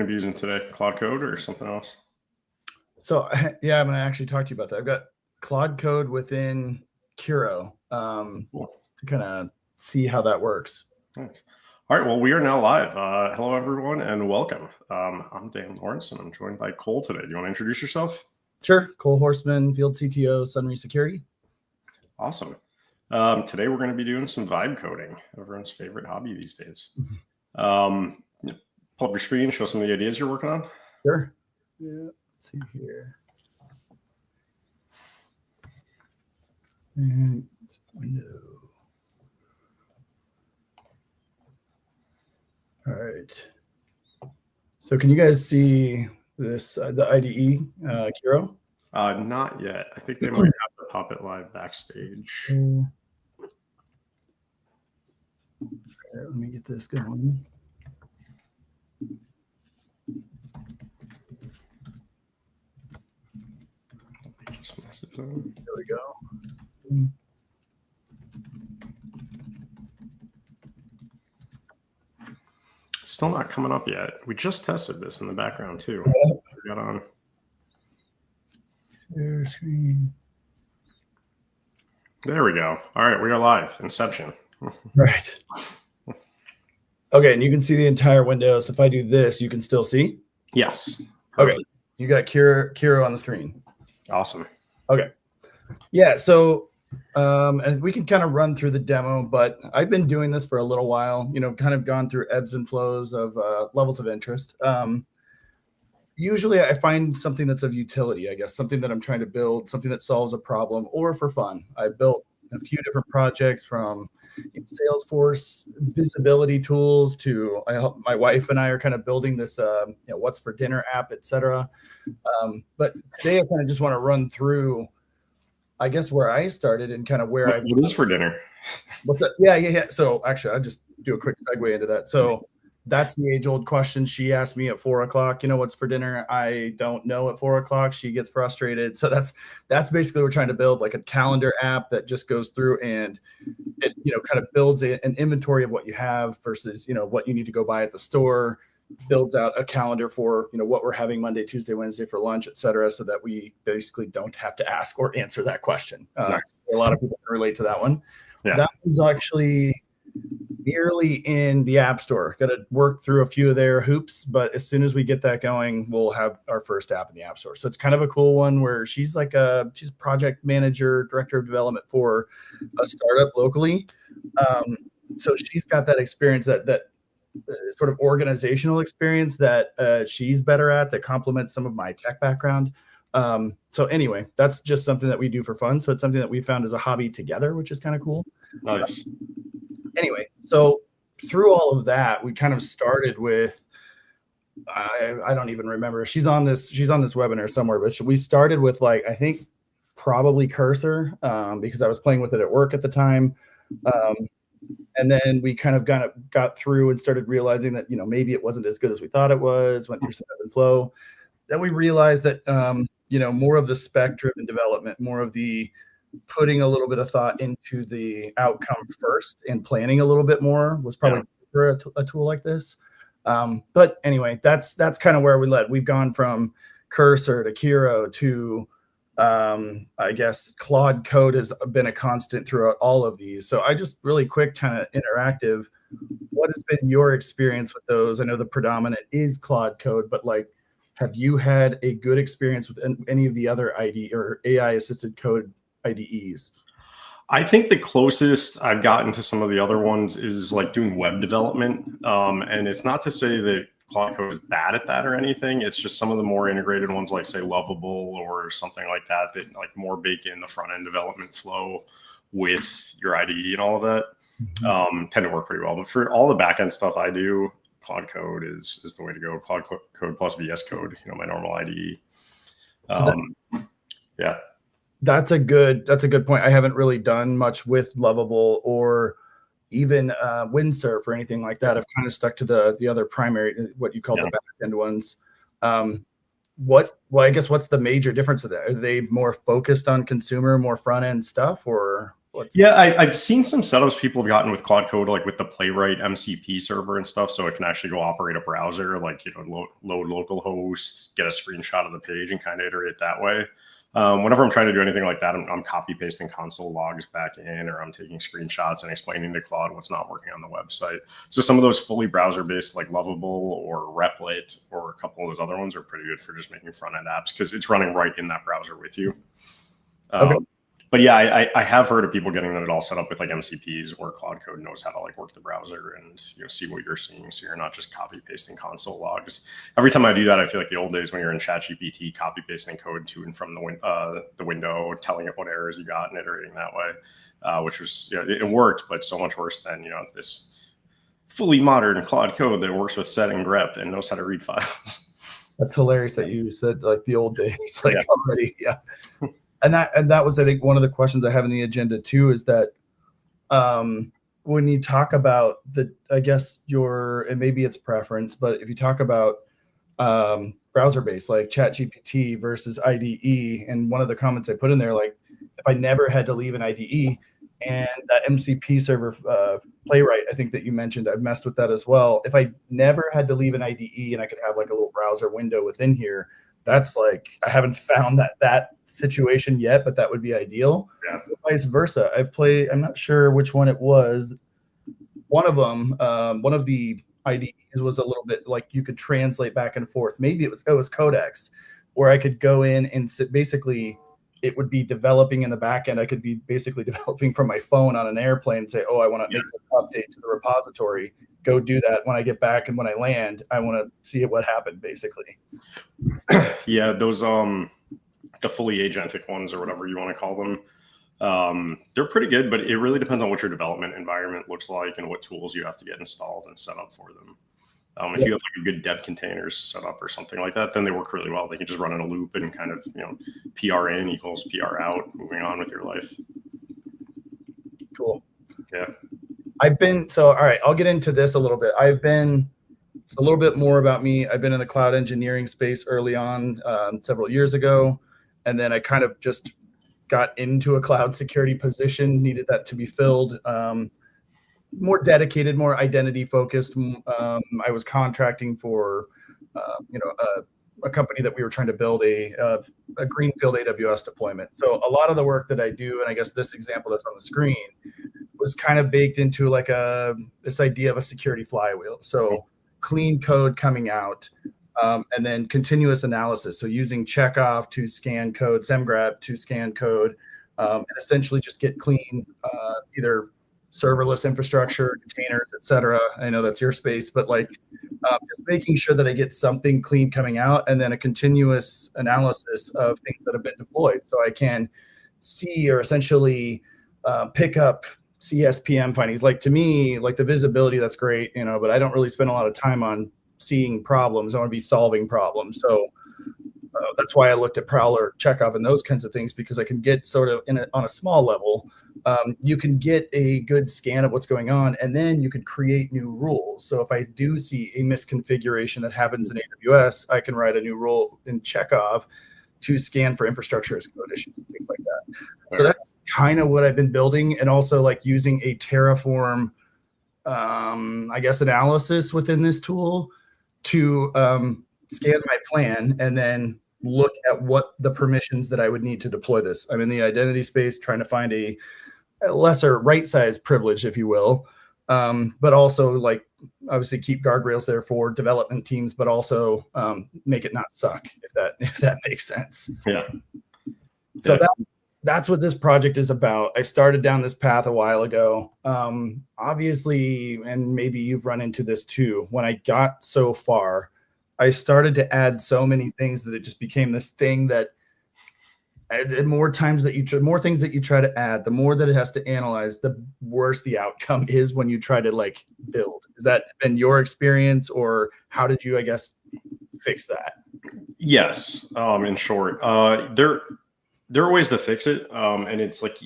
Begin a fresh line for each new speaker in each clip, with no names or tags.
going to be using today? Cloud Code or something else?
So yeah, I'm going to actually talk to you about that. I've got Cloud Code within Curo
Cool.
to kind of see how that works.
Nice. All right, well, we are now live. Hello, everyone, and welcome. I'm Dan Lorenc, and I'm joined by Cole today. Do you want to introduce yourself?
Sure. Cole Horsman, Field CTO, Sunry Security.
Awesome. Today, we're going to be doing some vibe coding, everyone's favorite hobby these days. Pull up your screen, show some of the ideas you're working on.
Sure. Yeah, let's see here. And window. All right. So can you guys see this, the IDE, Curo?
Not yet. I think they might have to pop it live backstage.
All right, let me get this going.
Just message them.
There we go.
Still not coming up yet. We just tested this in the background too. We got on.
Share screen.
There we go. All right, we are live. Inception.
Right. Okay, and you can see the entire window. So if I do this, you can still see?
Yes.
Perfect. Okay. You got Curo on the screen.
Awesome.
Okay. Yeah, so and we can kind of run through the demo, but I've been doing this for a little while, kind of gone through ebbs and flows of levels of interest. Usually I find something that's of utility, I guess, something that I'm trying to build, something that solves a problem or for fun. I built a few different projects from Salesforce visibility tools to my wife and I are kind of building this, what's for dinner app, etc. But today I kind of just want to run through, I guess, where I started and kind of where
what is for dinner?
What's that? Yeah. So actually, I'll just do a quick segue into that. So that's the age-old question. She asked me at 4 o'clock, what's for dinner? I don't know at 4 o'clock. She gets frustrated. So that's basically we're trying to build like a calendar app that just goes through and it kind of builds an inventory of what you have versus what you need to go buy at the store. Builds out a calendar for what we're having Monday, Tuesday, Wednesday for lunch, et cetera, so that we basically don't have to ask or answer that question.
Nice.
A lot of people can relate to that one.
Yeah.
That one's actually nearly in the App Store. Got to work through a few of their hoops, but as soon as we get that going, we'll have our first app in the App Store. So it's kind of a cool one where she's she's project manager, director of development for a startup locally. So she's got that experience that sort of organizational experience that she's better at, that complements some of my tech background. So anyway, that's just something that we do for fun. So it's something that we found as a hobby together, which is kind of cool.
Nice.
Anyway, so through all of that, we kind of started with, I don't even remember. She's on this webinar somewhere, but we started with I think probably Cursor, because I was playing with it at work at the time. And then we kind of got through and started realizing that, maybe it wasn't as good as we thought it was, went through some ebb and flow. Then we realized that, more of the spec-driven development, more of the putting a little bit of thought into the outcome first and planning a little bit more was probably for a tool like this. But anyway, that's kind of where we led. We've gone from Cursor to Curo to I guess Claude Code has been a constant throughout all of these. So I just really quick kind of interactive. What has been your experience with those? I know the predominant is Claude Code, but have you had a good experience with any of the other IDE or AI assisted code IDEs?
I think the closest I've gotten to some of the other ones is doing web development. And it's not to say that Claude Code is bad at that or anything. It's just some of the more integrated ones, like say Lovable or something like that more bake in the front end development flow with your IDE and all of that, tend to work pretty well. But for all the back end stuff I do, Claude Code is the way to go. Claude Code plus VS Code, my normal IDE. Yeah.
That's a good point. I haven't really done much with Lovable or even Windsurf or anything like that. I've kind of stuck to the other primary, what you call the back end ones. I guess what's the major difference of that? Are they more focused on consumer, more front end stuff, or
I've seen some setups people have gotten with Cloud Code, like with the Playwright MCP server and stuff, so it can actually go operate a browser, like, you know, load localhost, get a screenshot of the page, and kind of iterate that way. Whenever I'm trying to do anything like that, I'm copy pasting console logs back in, or I'm taking screenshots and explaining to Claude what's not working on the website. So some of those fully browser-based, like Lovable or Replit or a couple of those other ones, are pretty good for just making front-end apps because it's running right in that browser with you.
Okay.
But yeah, I have heard of people getting it all set up with like MCPs, where Cloud Code knows how to like work the browser and, you know, see what you're seeing, so you're not just copy pasting console logs. Every time I do that, I feel like the old days when you're in ChatGPT, copy pasting code to and from the window, telling it what errors you got and iterating that way, which was, you know, it worked, but so much worse than, you know, this fully modern Cloud Code that works with set and grep and knows how to read files.
That's hilarious that you said like the old days, like already, yeah. And that was, I think, one of the questions I have in the agenda too, is that when you talk about I guess and maybe it's preference, but if you talk about browser-based like ChatGPT versus IDE, and one of the comments I put in there, like, if I never had to leave an IDE, and that MCP server Playwright, I think that you mentioned, I've messed with that as well. If I never had to leave an IDE and I could have like a little browser window within here, that's like, I haven't found that situation yet, but that would be ideal.
Yeah.
Vice versa. I'm not sure which one it was. One of them, one of the IDEs was a little bit like you could translate back and forth. Maybe it was Codex, where I could go in and basically it would be developing in the back end. I could be basically developing from my phone on an airplane and say, oh, I want to make this update to the repository. Go do that. When I get back and when I land, I want to see what happened, basically.
Yeah, those the fully agentic ones, or whatever you want to call them, they're pretty good, but it really depends on what your development environment looks like and what tools you have to get installed and set up for them. If you have like a good dev containers set up or something like that, then they work really well. They can just run in a loop and kind of, you know, PR in equals PR out, moving on with your life.
Cool.
Yeah.
All right, I'll get into this a little bit. It's a little bit more about me. I've been in the cloud engineering space early on, several years ago. And then I kind of just got into a cloud security position, needed that to be filled. More dedicated, more identity focused. I was contracting for, a company that we were trying to build a greenfield AWS deployment. So a lot of the work that I do, and I guess this example that's on the screen, was kind of baked into like this idea of a security flywheel. So clean code coming out, and then continuous analysis. So using checkoff to scan code, semgrep to scan code, and essentially just get clean, either serverless infrastructure, containers, etc. I know that's your space, but like just making sure that I get something clean coming out, and then a continuous analysis of things that have been deployed, so I can see or essentially pick up CSPM findings. Like, to me, like the visibility, that's great, but I don't really spend a lot of time on seeing problems. I want to be solving problems. So that's why I looked at Prowler, Checkoff, and those kinds of things, because I can get sort of on a small level, you can get a good scan of what's going on, and then you can create new rules. So if I do see a misconfiguration that happens in AWS, I can write a new rule in Checkoff to scan for infrastructure as code issues and things like that. So that's kind of what I've been building, and also like using a Terraform, I guess, analysis within this tool to scan my plan and then look at what the permissions that I would need to deploy this. I'm in the identity space trying to find a lesser right size privilege, if you will, but also like obviously keep guardrails there for development teams, but also make it not suck, if that makes sense.
Yeah.
So that's what this project is about. I started down this path a while ago. Obviously, and maybe you've run into this too, when I got so far, I started to add so many things that it just became this thing that the more things that you try to add, the more that it has to analyze, the worse the outcome is when you try to like build. Has that been your experience, or how did you, I guess, fix that?
Yes. In short, there are ways to fix it. And it's like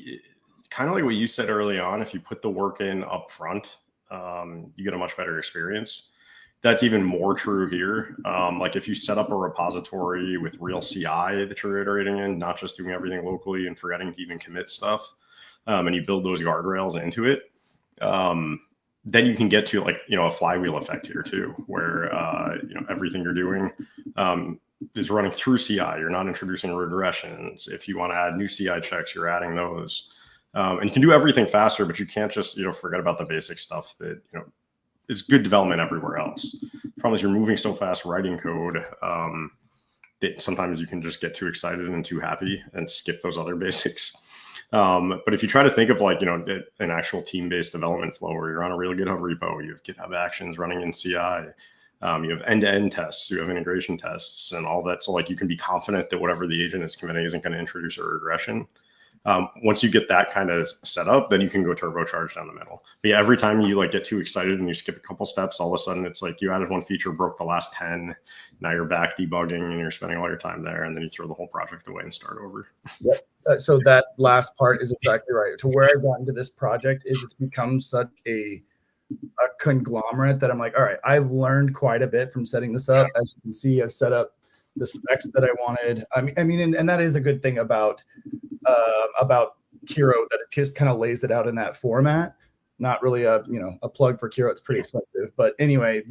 kind of like what you said early on. If you put the work in up front, you get a much better experience. That's even more true here. Like if you set up a repository with real CI that you're iterating in, not just doing everything locally and forgetting to even commit stuff, and you build those guardrails into it, then you can get to like, a flywheel effect here too, where, everything you're doing is running through CI. You're not introducing regressions. If you want to add new CI checks, you're adding those. And you can do everything faster, but you can't just, forget about the basic stuff that, is good development everywhere else. The problem is you're moving so fast writing code that sometimes you can just get too excited and too happy and skip those other basics. But if you try to think of like, an actual team-based development flow where you're on a real GitHub repo, you have GitHub Actions running in CI, you have end-to-end tests, you have integration tests and all that. So like you can be confident that whatever the agent is committing isn't going to introduce a regression. Once you get that kind of set up, then you can go turbocharge down the middle. But yeah, every time you like get too excited and you skip a couple steps, all of a sudden it's like you added one feature, broke the last 10. Now you're back debugging and you're spending all your time there, and then you throw the whole project away and start over.
Yep. So that last part is exactly right. To where I've gotten to this project is it's become such a conglomerate that I'm like, all right, I've learned quite a bit from setting this up. As you can see, I've set up the specs that I wanted. I mean, and that is a good thing about Kiro, that it just kind of lays it out in that format. Not really a plug for Kiro. It's pretty expensive, but anyway,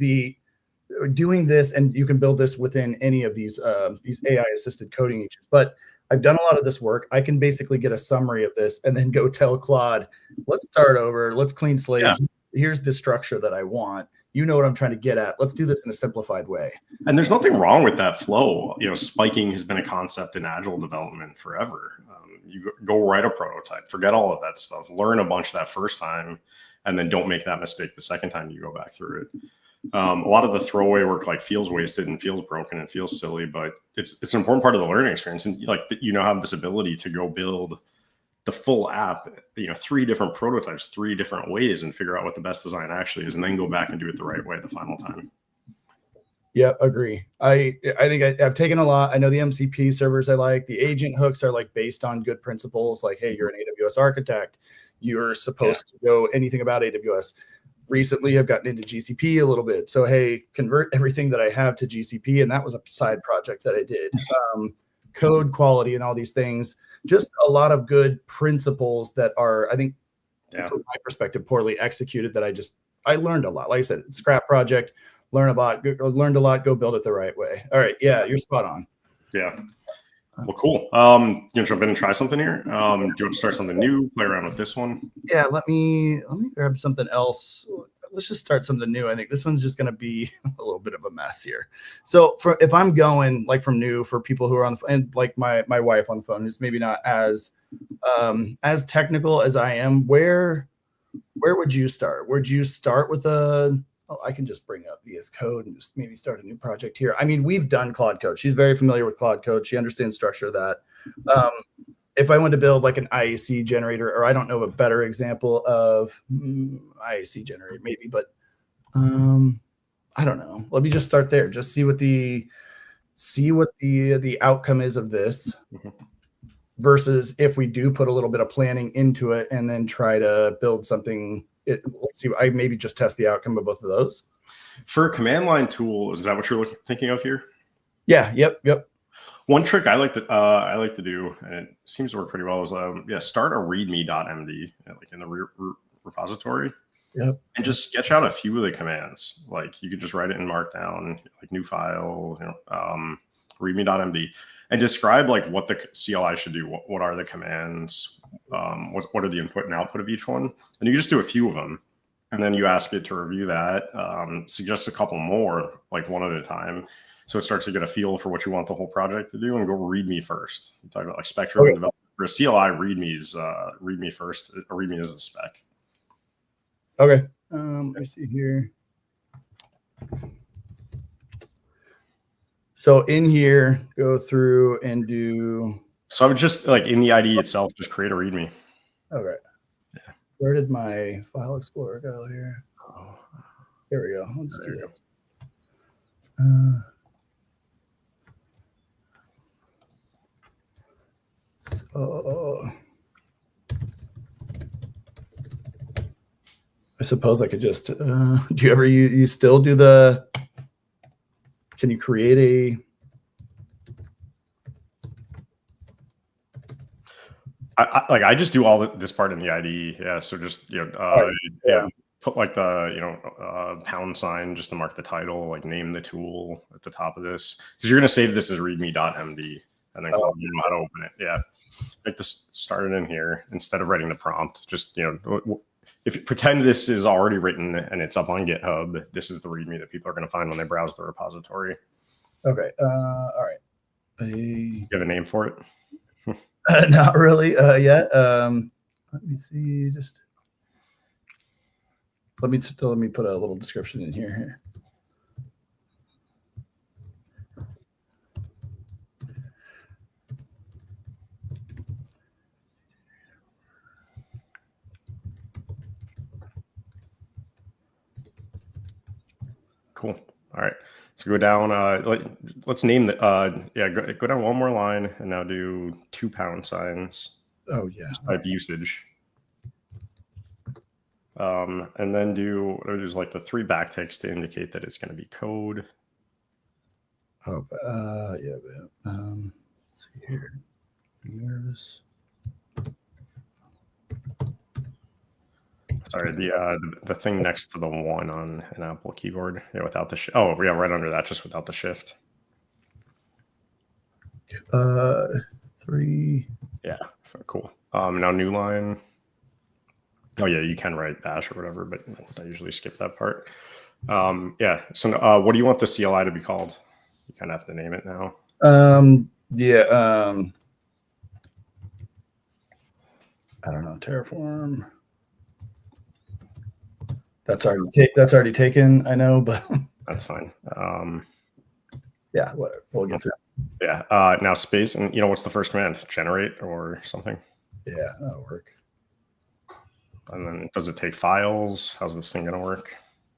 doing this, and you can build this within any of these AI assisted coding agents. But I've done a lot of this work. I can basically get a summary of this and then go tell Claude, let's start over. Let's clean slate. Yeah. Here's the structure that I want. You know what I'm trying to get at. Let's do this in a simplified way.
And there's nothing wrong with that flow. Spiking has been a concept in agile development forever. You go write a prototype, forget all of that stuff, learn a bunch that first time, and then don't make that mistake the second time you go back through it. A lot of the throwaway work like feels wasted and feels broken and feels silly, but it's an important part of the learning experience. And like, have this ability to go build the full app, 3 different prototypes, 3 different ways, and figure out what the best design actually is, and then go back and do it the right way the final time.
Yeah, agree. I think I've taken a lot. I know the MCP servers I like. The agent hooks are like based on good principles. Like, hey, you're an AWS architect. You're supposed to know anything about AWS. Recently, I've gotten into GCP a little bit. So, hey, convert everything that I have to GCP. And that was a side project that I did. Code quality and all these things. Just a lot of good principles that are, I think, from my perspective, poorly executed, that I learned a lot. Like I said, it's a scrap project. Learned a lot, go build it the right way. All right. Yeah, you're spot on.
Yeah. Well, cool. You jump in and try something here? Do you want to start something new, play around with this one?
Yeah, let me grab something else. Let's just start something new. I think this one's just going to be a little bit of a mess here. So if I'm going like from new, for people who are on the phone, and like my wife on the phone, who's maybe not as technical as I am, where would you start? Would you start with I can just bring up VS Code and just maybe start a new project here. I mean, we've done Claude Code. She's very familiar with Claude Code. She understands structure of that. If I want to build like an IAC generator, or I don't know a better example of IAC generator maybe, but I don't know. Let me just start there. Just see what the outcome is of this versus if we do put a little bit of planning into it and then try to build something. Let's see. I maybe just test the outcome of both of those.
For a command line tool, is that what you're thinking of here?
Yeah. Yep.
One trick I like to do, and it seems to work pretty well, is start a readme.md like in the repository.
Yep. And
just sketch out a few of the commands. Like you could just write it in Markdown, like new file, readme.md, and describe like what the CLI should do. What are the commands? What are the input and output of each one? And you just do a few of them, and then you ask it to review that. Suggest a couple more, like one at a time, so it starts to get a feel for what you want the whole project to do. And go README first. You talk about like spec-driven development. For a CLI, README first. README is the spec.
Okay. Let me see here. So in here, go through and do.
So I would just like in the IDE itself, just create a README.
Okay. Yeah. Where did my file explorer go here? Oh, here we go. Let's do this. So I suppose I could just. Do you ever you still do the? Can you create a?
I just do all this part in the IDE. Yeah. So just, put like the, pound sign just to mark the title, like name the tool at the top of this. Cause you're going to save this as readme.md and then call you know how to open it. Yeah. Like this start it in here instead of writing the prompt, just, if you pretend this is already written and it's up on GitHub, this is the README that people are going to find when they browse the repository.
Okay. All right.
You have a name for it?
Not really yet. Let me see. Just let me put a little description in here.
Cool. All right. So go down. Let's name the. Go down one more line and now do 2 pound signs.
Oh yeah.
Just type usage. And then there's like the 3 backticks to indicate that it's going to be code.
Oh, yeah. Let's see here. Nervous.
Sorry, the thing next to the 1 on an Apple keyboard. Yeah, without the right under that, just without the shift.
3.
Yeah, cool. Now new line. Oh yeah, you can write bash or whatever, but I usually skip that part. Yeah. So what do you want the CLI to be called? You kind of have to name it now.
Yeah. I don't know. Terraform. That's already taken. I know, but
that's fine.
Yeah, whatever. We'll get through.
Yeah. Now space, and what's the first command? Generate or something?
Yeah, that'll work.
And then does it take files? How's this thing gonna work?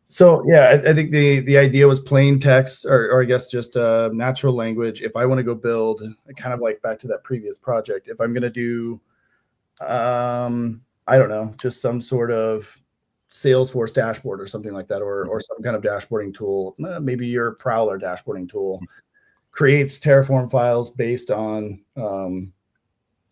So yeah, I think the idea was plain text, or I guess just natural language. If I want to go build, kind of like back to that previous project, if I'm gonna do, I don't know, just some sort of Salesforce dashboard or something like that, or some kind of dashboarding tool, maybe your Prowler dashboarding tool, creates Terraform files based on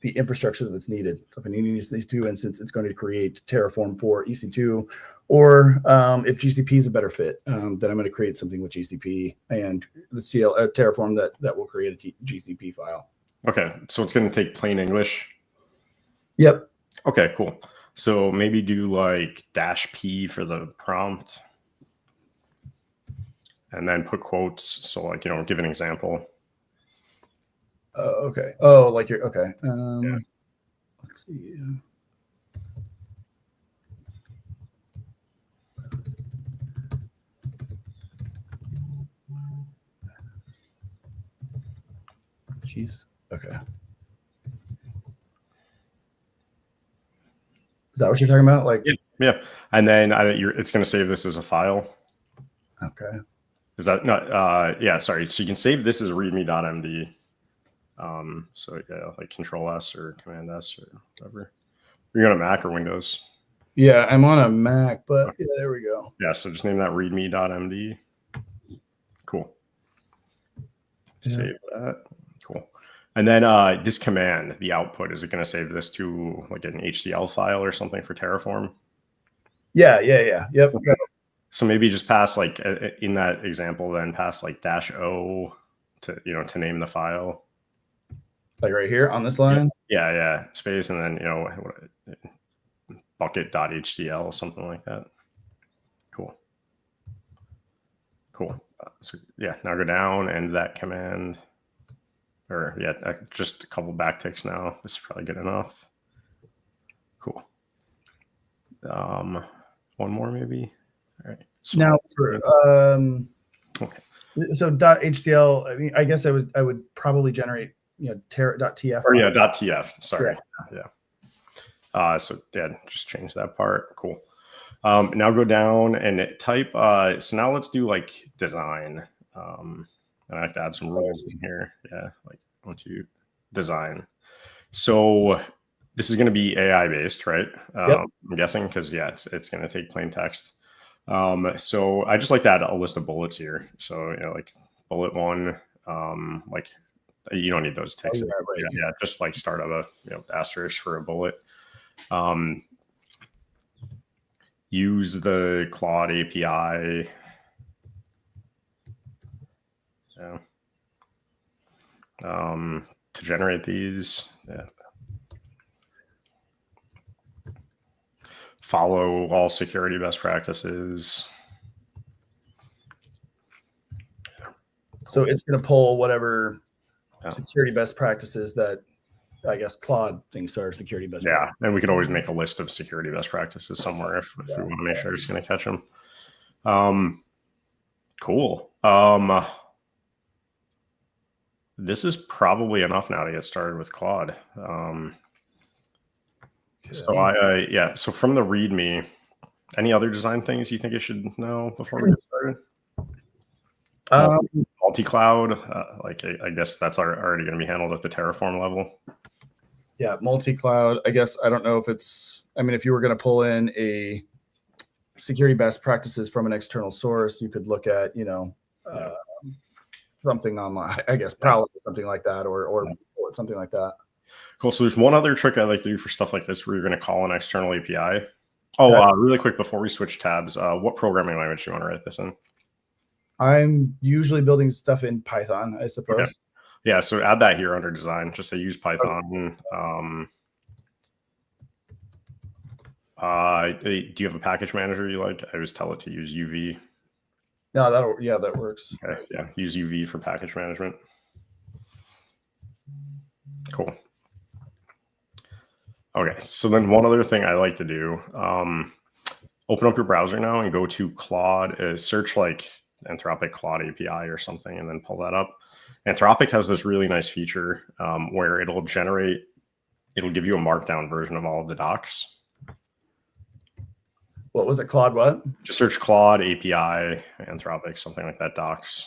the infrastructure that's needed. So if I need these 2 instances, it's going to create Terraform for EC2, or if GCP is a better fit, then I'm going to create something with GCP and the Terraform that will create a GCP file.
Okay, so it's going to take plain English.
Yep.
Okay, cool. So maybe do like -p for the prompt, and then put quotes. So like give an example.
Okay. Oh, like you're okay.
Yeah.
Let's see. Jeez. Okay. Is that what you're talking about? Like
yeah. And then it's going to save this as a file.
Okay.
Is that not? Yeah. Sorry. So you can save this as readme.md. So yeah, like Control S or Command S or whatever. You're on a Mac or Windows?
Yeah, I'm on a Mac, but okay. Yeah, there we go.
Yeah, so just name that readme.md. Cool. Yeah. Save that. Cool. And then this command, the output, is it going to save this to like an HCL file or something for Terraform?
Yeah. Yep.
Okay. So maybe just pass like in that example, then pass like -o to name the file.
Like right here on this line?
Yeah. Space, and then, bucket.hcl, something like that. Cool. So yeah, now go down and that command, or yeah, just a couple backticks now. This is probably good enough. Cool. One more maybe. All right. So
now for okay. So .htl, I mean, I guess I would probably generate .tf.
Or yeah, .tf. Sorry. Yeah. So yeah, just change that part. Cool. Now go down and type. So now let's do like design. And I have to add some rules in here. Yeah, like I want to design. So this is going to be AI based, right?
Yep.
I'm guessing because yeah, it's going to take plain text. So I just like to add a list of bullets here. So like bullet 1, like You don't need those ticks.
Oh, yeah, right.
Yeah, just like start up a asterisk for a bullet. Use the Claude API. Yeah. To generate these. Yeah. Follow all security best practices.
So it's going to pull whatever security best practices that I guess Claude thinks are security best practices.
And we could always make a list of security best practices somewhere if we want to make sure it's going to catch them. Cool. This is probably enough now to get started with Claude. So so from the README, any other design things you think I should know before we get started? Multi-cloud, I guess that's already going to be handled at the Terraform level.
Yeah, multi-cloud. I guess I don't know if it's. I mean, if you were going to pull in a security best practices from an external source, you could look at something online. I guess Palo or something like that, or something like that.
Cool. So there's one other trick I like to do for stuff like this, where you're going to call an external API. Oh, really quick before we switch tabs, what programming language do you want to write this in?
I'm usually building stuff in Python, I suppose.
Okay. Yeah, so add that here under design. Just say use Python. Do you have a package manager you like? I always tell it to use UV.
No, that works.
Okay, yeah, use UV for package management. Cool. Okay, so then one other thing I like to do, open up your browser now and go to Claude, search like Anthropic Claude API or something, and then pull that up. Anthropic has this really nice feature where it'll give you a markdown version of all of the docs.
What was it, Claude what?
Just search Claude API, Anthropic, something like that, docs.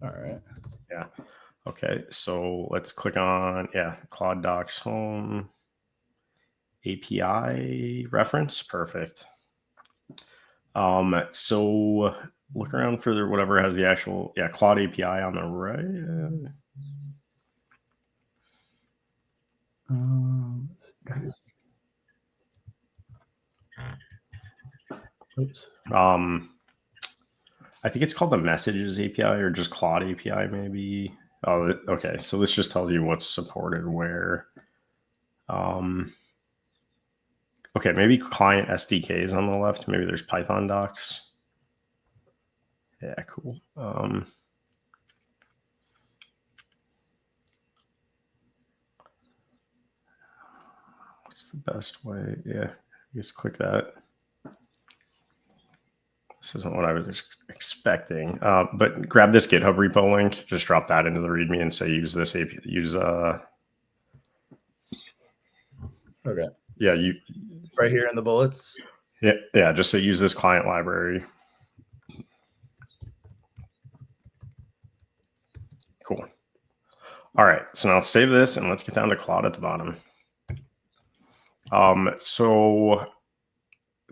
All right.
Yeah. Okay, so let's click on, Claude docs home, API reference, perfect. So look around for whatever has the actual, Claude API on the right.
Let's see. Oops.
I think it's called the Messages API or just Claude API, maybe. Oh, okay. So this just tells you what's supported where. Okay, maybe client SDKs on the left. Maybe there's Python docs. Yeah, cool. What's the best way? Yeah, just click that. This isn't what I was expecting, but grab this GitHub repo link, just drop that into the README and say use this API,
Okay.
Yeah, you
right here in the bullets.
Yeah, just say use this client library. Cool. All right, so now save this and let's get down to Claude at the bottom. So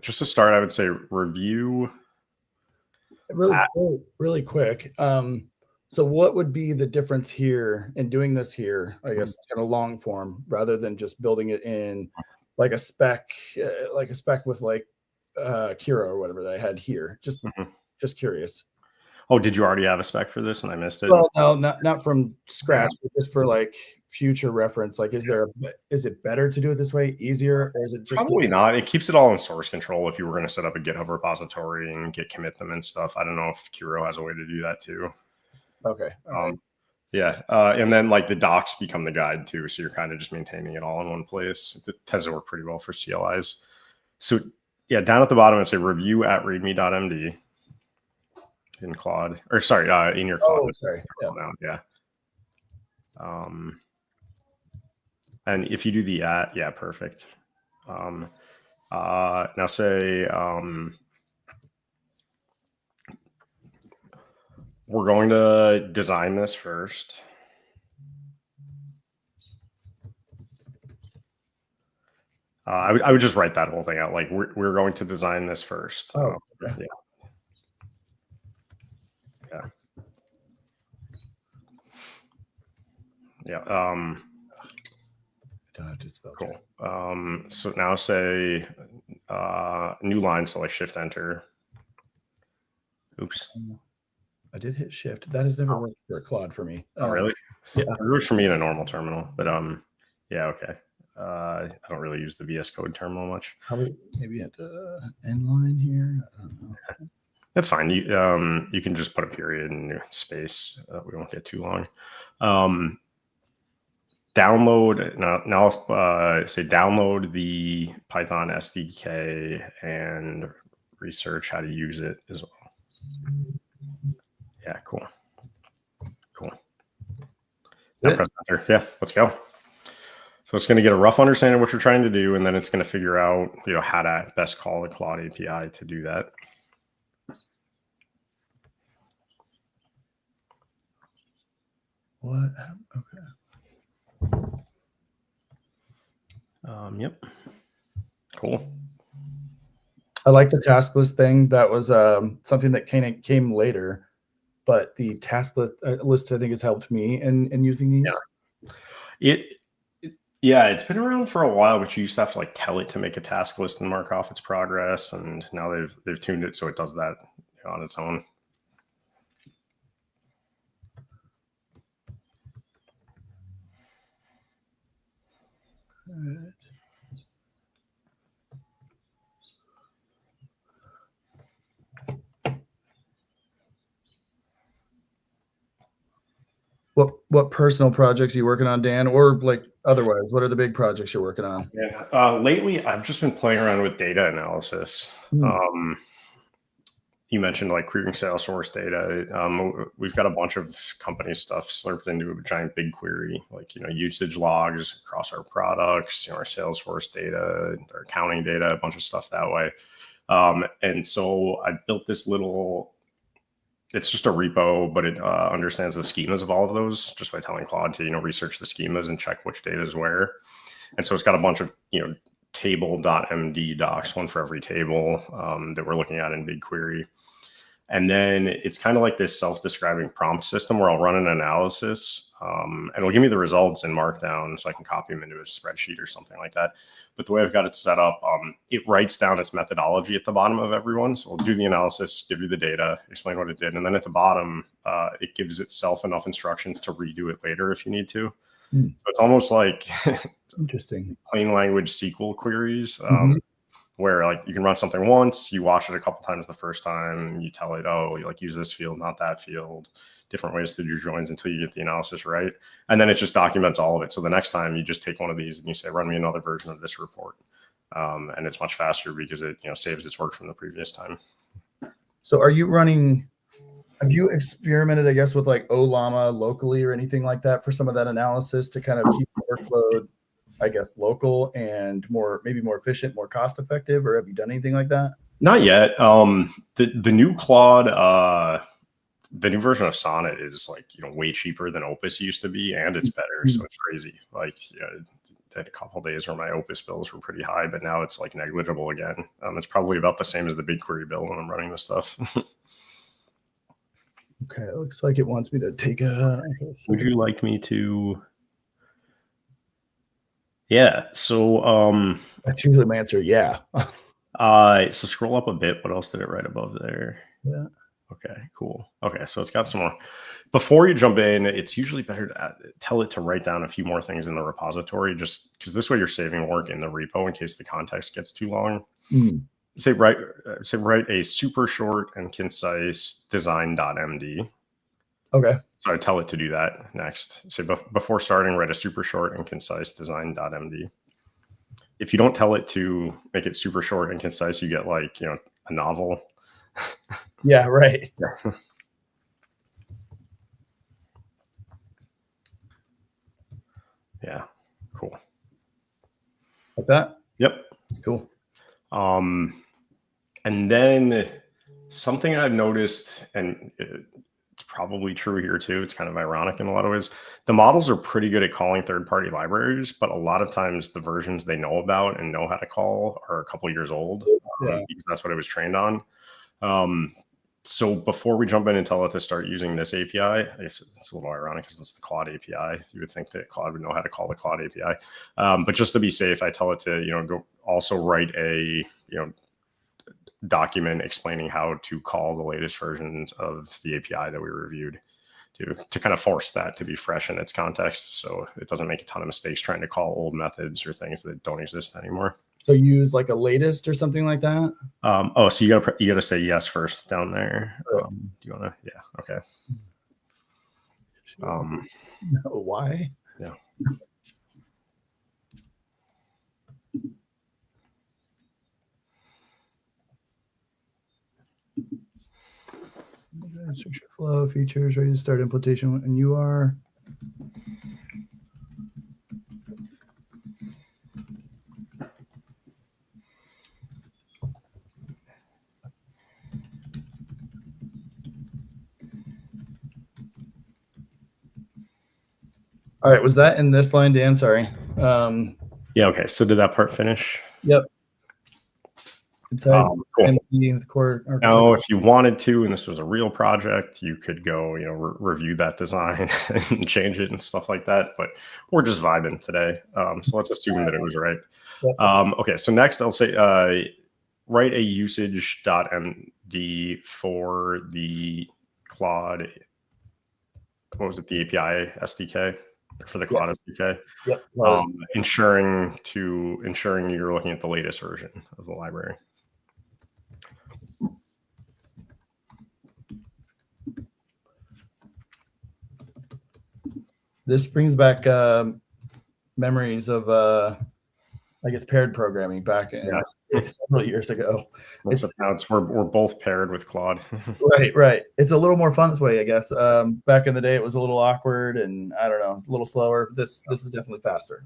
just to start, I would say review.
Really quick. So what would be the difference here in doing this here, I guess, in a long form rather than just building it in like a spec with like Kira or whatever that I had here? Just curious.
Oh, did you already have a spec for this and I missed it?
Well, no, not from scratch, but just for like future reference. Like, is it better to do it this way, easier, or is it just
probably not? It keeps it all in source control. If you were going to set up a GitHub repository and git commit them and stuff, I don't know if Kiro has a way to do that too.
Okay.
Yeah, and then like the docs become the guide too, so you're kind of just maintaining it all in one place. It tends to work pretty well for CLIs. So yeah, down at the bottom it says review at readme.md in Claude, or sorry, in your Claude.
Oh, sorry.
Yeah. And if you do the perfect. Now say we're going to design this first. I would just write that whole thing out. Like we're going to design this first.
Oh,
yeah. Yeah.
Don't have to spell
Cool.
check.
So now say new line, so like shift enter. Oops.
I did hit shift. That has never worked for a Claude for me.
Oh, really?
Yeah.
It works for me in a normal terminal, but yeah, okay. I don't really use the VS Code terminal much.
Probably maybe at end line here. I don't know.
That's fine. You can just put a period in space. We won't get too long. Download now. Say download the Python SDK and research how to use it as well. Yeah, cool. Now press enter. Yeah, let's go. So it's going to get a rough understanding of what you're trying to do, and then it's going to figure out, how to best call the Claude API to do that.
What? Okay.
Yep. Cool.
I like the task list thing. That was something that came later, but the task list I think has helped me in using these.
Yeah. It's been around for a while, but you used to have to like tell it to make a task list and mark off its progress, and now they've tuned it so it does that on its own.
All right. What personal projects are you working on, Dan, or like otherwise? What are the big projects you're working on?
Yeah. Lately, I've just been playing around with data analysis. You mentioned like querying Salesforce data. We've got a bunch of company stuff slurped into a giant BigQuery, like usage logs across our products, our Salesforce data, our accounting data, a bunch of stuff that way. And so I built this little. It's just a repo, but it understands the schemas of all of those just by telling Claude to research the schemas and check which data is where. And so it's got a bunch of table.md docs, one for every table that we're looking at in BigQuery. And then it's kind of like this self-describing prompt system where I'll run an analysis and it'll give me the results in Markdown so I can copy them into a spreadsheet or something like that. But the way I've got it set up, it writes down its methodology at the bottom of everyone. So we'll do the analysis, give you the data, explain what it did. And then at the bottom, it gives itself enough instructions to redo it later if you need to. So it's almost like
interesting
plain language SQL queries. Where like you can run something once, you watch it a couple times the first time, you tell it, oh, you like use this field, not that field, different ways to do joins until you get the analysis right. And then it just documents all of it. So the next time you just take one of these and you say, run me another version of this report. And it's much faster because it saves its work from the previous time.
So have you experimented, I guess, with like Ollama locally or anything like that for some of that analysis to kind of keep the workload, I guess, local and maybe more efficient, more cost effective, or have you done anything like that?
Not yet. The new Claude, the new version of Sonnet is like way cheaper than Opus used to be, and it's better. So it's crazy. Like had a couple of days where my Opus bills were pretty high, but now it's like negligible again. It's probably about the same as the BigQuery bill when I'm running this stuff.
Okay, it looks like it wants me to take a.
Would you like me to? Yeah. So
that's usually my answer. Yeah.
So scroll up a bit. What else did it write above there?
Yeah.
Okay, cool. Okay, so it's got some more. Before you jump in, it's usually better to tell it to write down a few more things in the repository, just because this way you're saving work in the repo in case the context gets too long. Say write a super short and concise design.md.
Okay.
So I tell it to do that next. So before starting, write a super short and concise design.md. If you don't tell it to make it super short and concise, you get like, a novel.
Yeah, right.
Yeah. Yeah, cool.
Like that?
Yep.
Cool.
And then something I've noticed, and it's probably true here too, it's kind of ironic in a lot of ways. The models are pretty good at calling third-party libraries, but a lot of times the versions they know about and know how to call are a couple years old because that's what it was trained on. So before we jump in and tell it to start using this API, I guess it's a little ironic because it's the Claude API. You would think that Claude would know how to call the Claude API. But just to be safe, I tell it to, go also write a, document explaining how to call the latest versions of the API that we reviewed to kind of force that to be fresh in its context. So it doesn't make a ton of mistakes trying to call old methods or things that don't exist anymore.
So use like a latest or something like that.
So you gotta say yes first down there. Do you want to? Yeah. Okay.
No, why?
Yeah.
Structure flow features ready to start implementation, and you are. All right, was that in this line, Dan? Sorry.
Yeah. Okay. So did that part finish?
Yep.
Cool. Now, if you wanted to, and this was a real project, you could go, review that design and change it and stuff like that. But we're just vibing today, so let's assume that it was right. Yep. Okay. So next, I'll say write a usage.md for the Claude. What was it? The API SDK for the Claude SDK.
Yep.
Ensuring you're looking at the latest version of the library.
This brings back memories of, I guess, paired programming back several years ago.
We're both paired with Claude.
Right. It's a little more fun this way, I guess. Back in the day, it was a little awkward and I don't know, a little slower. This is definitely faster.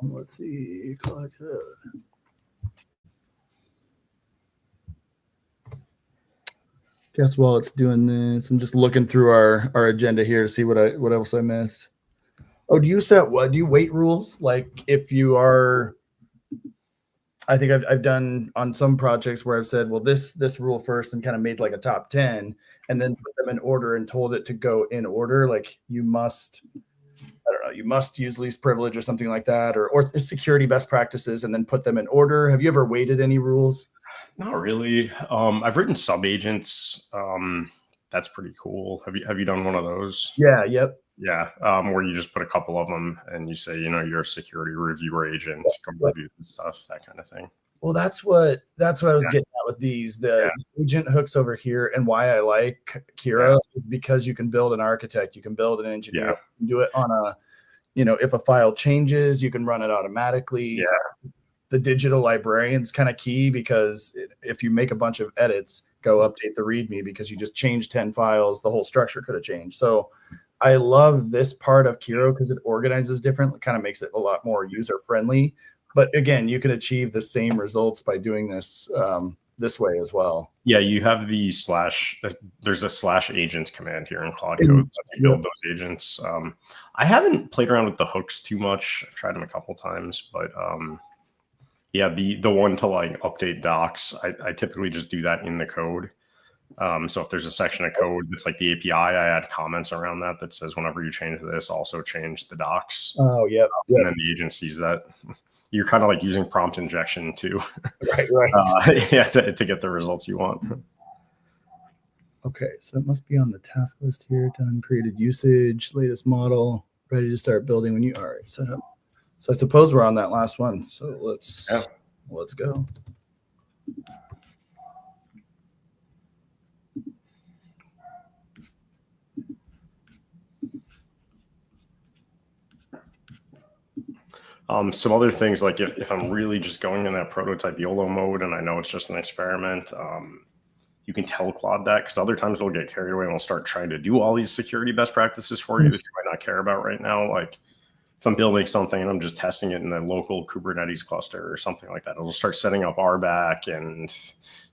Let's see, Claude code. Guess while it's doing this, I'm just looking through our agenda here to see what else I missed. Oh, do you weight rules? Like if you are, I think I've done on some projects where I've said, well, this rule first and kind of made like a top 10 and then put them in order and told it to go in order. Like you must use least privilege or something like that, or security best practices and then put them in order. Have you ever weighted any rules?
Not really. I've written sub-agents. That's pretty cool. Have you done one of those?
Yeah. Yep.
Yeah. Where you just put a couple of them and you say, you're a security reviewer agent, come review and stuff, that kind of thing.
Well, that's what I was getting at with these. The agent hooks over here, and why I like Kiro is because you can build an architect, you can build an engineer, you can do it on a, if a file changes, you can run it automatically.
Yeah.
The digital librarian's kind of key because if you make a bunch of edits, go update the README because you just changed 10 files, the whole structure could have changed. So I love this part of Kiro because it organizes differently, kind of makes it a lot more user friendly. But again, you can achieve the same results by doing this this way as well.
Yeah, you have the there's a /agents command here in Claude Code to build those agents. I haven't played around with the hooks too much. I've tried them a couple times, but yeah, the one to like update docs, I typically just do that in the code. So if there's a section of code that's like the API, I add comments around that says whenever you change this, also change the docs.
Oh, yeah.
And then the agent sees that. You're kind of like using prompt injection to,
right.
To get the results you want.
Okay, so it must be on the task list here. Done, created usage, latest model, ready to start building when you are set up. So I suppose we're on that last one. So let's go.
Some other things, like if I'm really just going in that prototype YOLO mode and I know it's just an experiment, you can tell Claude that, because other times we'll get carried away and we'll start trying to do all these security best practices for you that you might not care about right now. Like if I'm building something and I'm just testing it in a local Kubernetes cluster or something like that, it'll start setting up RBAC and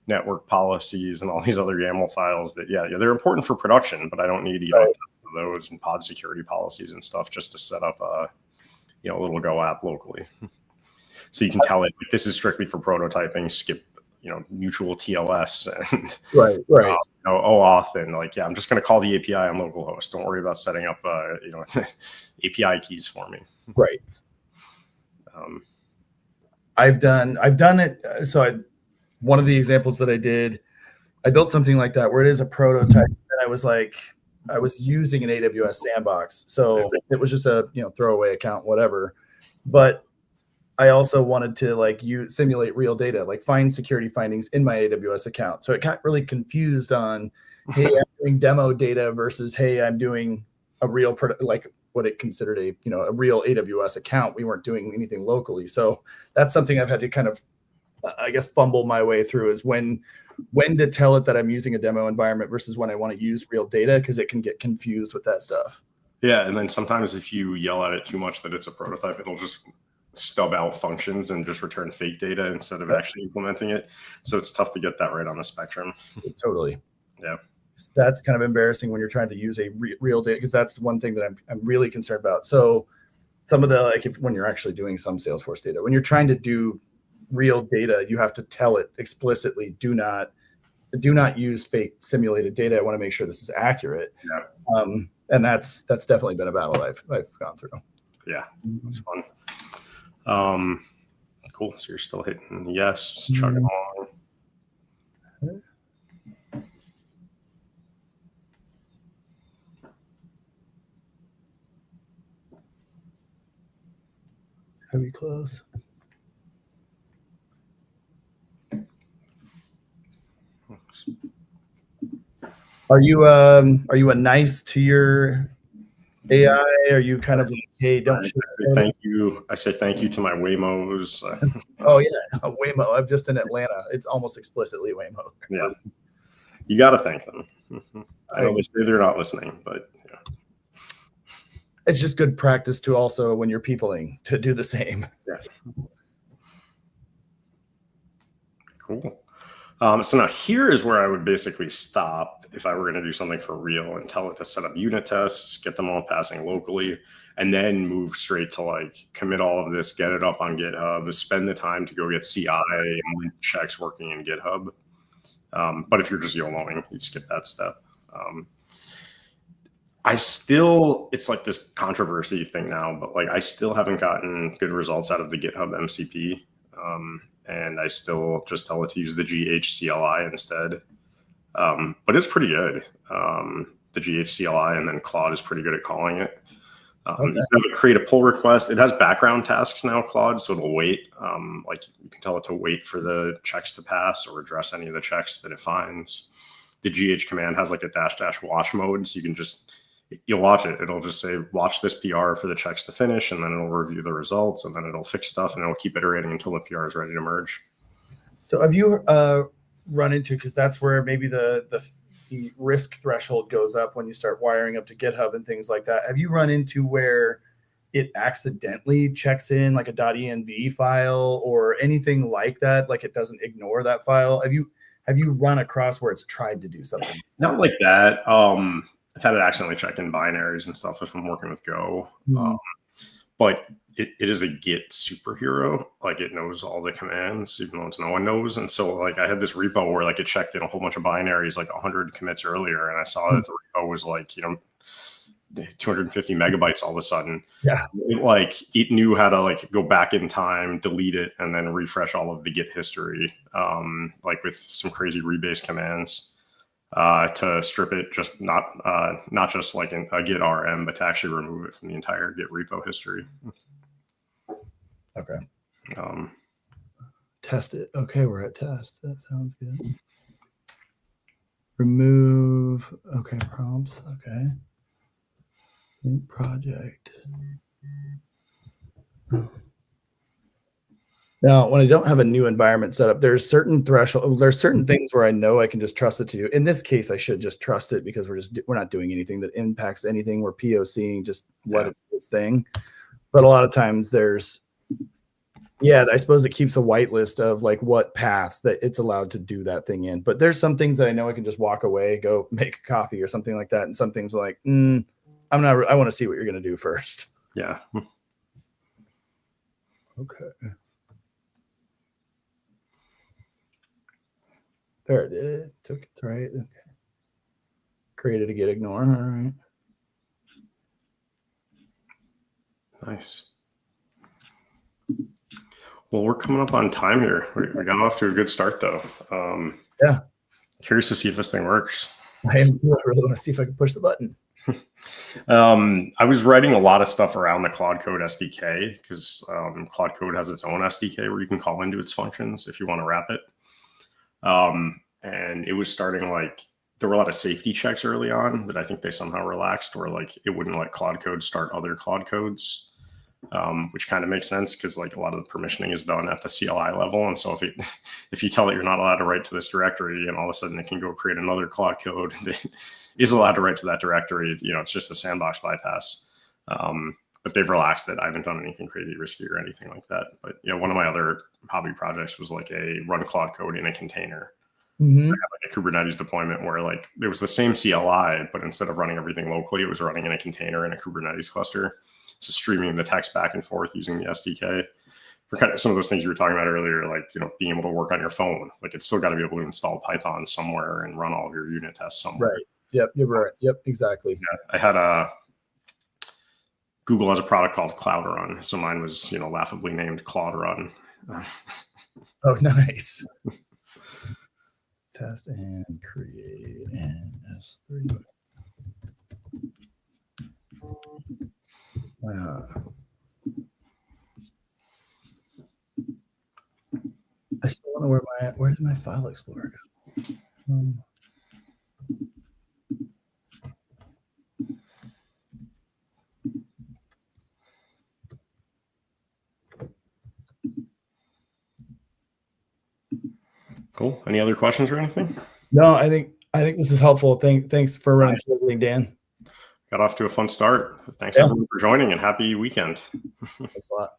network policies and all these other YAML files that, they're important for production, but I don't need those and pod security policies and stuff just to set up a little Go app locally. So you can tell it, this is strictly for prototyping, skip mutual TLS and
right.
OAuth, and like, yeah, I'm just going to call the API on localhost. Don't worry about setting up, API keys for me.
Right. I've done it. So one of the examples that I did, I built something like that where it is a prototype, and I was using an AWS sandbox. So it was just a, throwaway account, whatever. But I also wanted to simulate real data, like find security findings in my AWS account. So it got really confused on, hey, I'm doing demo data versus, hey, I'm doing a real what it considered a real AWS account. We weren't doing anything locally. So that's something I've had to kind of, I guess, fumble my way through, is when to tell it that I'm using a demo environment versus when I want to use real data, because it can get confused with that stuff.
Yeah, and then sometimes if you yell at it too much that it's a prototype, it'll just stub out functions and just return fake data instead of actually implementing it. So it's tough to get that right on the spectrum.
Totally.
Yeah.
That's kind of embarrassing when you're trying to use a real data, because that's one thing that I'm really concerned about. So some of the, when you're actually doing some Salesforce data, when you're trying to do real data, you have to tell it explicitly, do not use fake simulated data. I want to make sure this is accurate.
Yeah.
And that's definitely been a battle I've gone through.
Yeah, it's fun. Cool. So you're still hitting yes, chugging along.
Heavy close. Are you a nice to your AI? Are you kind of like, hey, don't
thank you? I say thank you to my Waymos.
Oh yeah, Waymo. I'm just in Atlanta. It's almost explicitly Waymo.
Yeah, you got to thank them. I know they say they're not listening, but yeah.
It's just good practice to also, when you're peopling, to do the same.
Yeah. Cool. So now here is where I would basically stop if I were going to do something for real, and tell it to set up unit tests, get them all passing locally, and then move straight to commit all of this, get it up on GitHub, spend the time to go get CI and checks working in GitHub. But if you're just YOLOing, you skip that step. It's like this controversy thing now, but I still haven't gotten good results out of the GitHub MCP. And I still just tell it to use the GH CLI instead. But it's pretty good. The GH CLI, and then Claude is pretty good at calling it. Okay. You can create a pull request. It has background tasks now, Claude, so it'll wait. You can tell it to wait for the checks to pass or address any of the checks that it finds. The GH command has a -- watch mode, so you can you'll watch it. It'll just say, watch this PR for the checks to finish, and then it'll review the results, and then it'll fix stuff, and it'll keep iterating until the PR is ready to merge.
So have you run into, because that's where maybe the risk threshold goes up when you start wiring up to GitHub and things like that. Have you run into where it accidentally checks in a .env file or anything like that? Like it doesn't ignore that file? Have you run across where it's tried to do something?
Not like that. I've had it accidentally check in binaries and stuff if I'm working with Go. But it is a Git superhero. It knows all the commands, even though no one knows. And so I had this repo where it checked in a whole bunch of binaries 100 commits earlier, and I saw that the repo was 250 megabytes all of a sudden.
Yeah.
It knew how to go back in time, delete it, and then refresh all of the Git history, with some crazy rebase commands. To strip it, just not just in a Git RM, but to actually remove it from the entire Git repo history.
Okay. Test it. Okay, we're at test. That sounds good. Remove. Okay, prompts. Okay. New project. Now, when I don't have a new environment set up, there's certain threshold. There's certain things where I know I can just trust it to do. In this case, I should just trust it because we're not doing anything that impacts anything. We're POCing, just let it do its thing. But a lot of times I suppose it keeps a whitelist of what paths that it's allowed to do that thing in. But there's some things that I know I can just walk away, go make a coffee or something like that. And some things I want to see what you're going to do first.
Yeah.
Okay. There it is. Took it right. Okay. Created a get ignore. All right.
Nice. Well, we're coming up on time here. We got off to a good start, though.
Yeah.
Curious to see if this thing works.
I am too. I really want to see if I can push the button.
I was writing a lot of stuff around the Claude Code SDK because Claude Code has its own SDK where you can call into its functions if you want to wrap it. And it was starting like there were a lot of safety checks early on that I think they somehow relaxed, where like it wouldn't let Claude Code start other Claude codes. Which kind of makes sense because like a lot of the permissioning is done at the CLI level. And so if you tell it you're not allowed to write to this directory and all of a sudden it can go create another Claude code that is allowed to write to that directory, it's just a sandbox bypass. But they've relaxed it. I haven't done anything crazy risky or anything like that. But one of my other hobby projects was like a run Claude code in a container.
Mm-hmm.
I had like a Kubernetes deployment where like it was the same CLI, but instead of running everything locally, it was running in a container in a Kubernetes cluster. So streaming the text back and forth using the SDK for kind of some of those things you were talking about earlier, like, being able to work on your phone. Like it's still got to be able to install Python somewhere and run all of your unit tests somewhere.
Right. Yep. You're right. Yep. Exactly.
Yeah, I had Google has a product called Cloud Run. So mine was, laughably named Claude Run.
Oh, nice. Test and create and S3. I still don't know where did my file explorer go?
Cool. Any other questions or anything?
No, I think this is helpful. Thanks for running through everything, Dan.
Got off to a fun start. Thanks everyone for joining and happy weekend.
Thanks a lot.